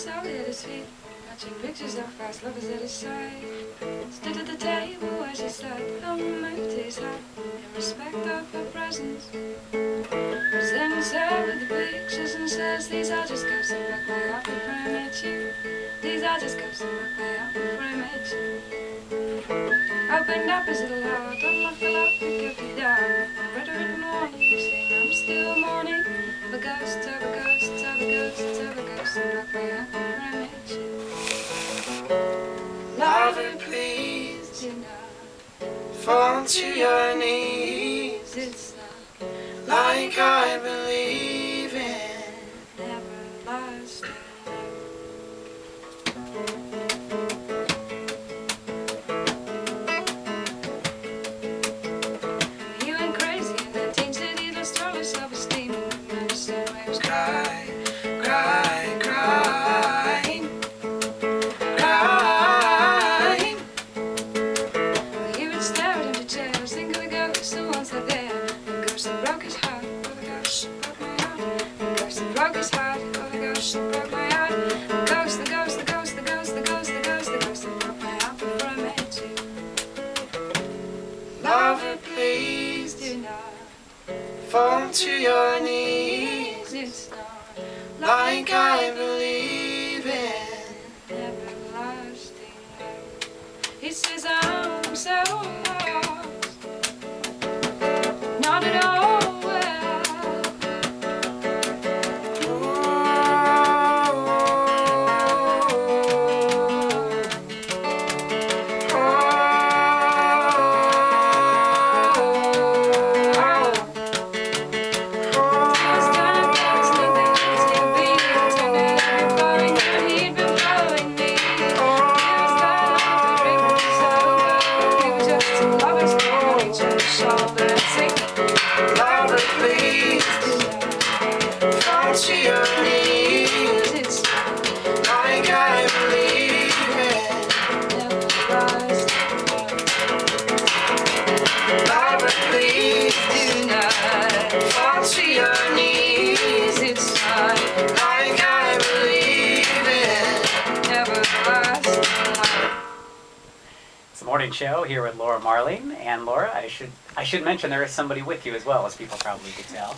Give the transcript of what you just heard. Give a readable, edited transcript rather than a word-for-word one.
solid at his feet, matching pictures of fast lovers at his side. Stood at the table where she sat, moved his hat in respect of her presence. Presents her with the pictures and says, these are just ghosts that back way up before I met you. These are just ghosts that back way up before I met you. Opened up his little heart, unlocked the lock, and kept it down. Read a written warning, saying I'm still mourning. Of a ghost, of a ghost, of a ghost, of a ghost that back way up before I met you. Lover, please Do not fall to your knees, it's not like I believe in. everlasting. He went crazy in that teen city, lost all his self-esteem. Didn't understand why he was Cry, cry, crying, crying. He would stare at empty chairs, think of the ghost who once lived there. The ghost that broke his heart, oh the ghost that broke my heart. The ghost that broke his heart, oh the ghost that broke my heart. The ghost, the ghost, the ghost, the ghost, the ghost, the ghost, the ghost that broke my heart before I met you. Lover, please Do not fall to your knees, it's not like I believe in. everlasting love. He says I'm so lost, not at all well. Last time there was nothing else he'd been intended to be following, but he'd been following me. He was that off the drink was over. We were just two lovers leaning on each other's shoulder and singing. Lover, please fall to your knees, It's like I believe in. everlasting love. Lover, please Do not fall to your knees, it's not like I believe in. everlasting love. It's the morning show here with Laura Marling. And Laura, I should mention there is somebody with you as well, as people probably could tell.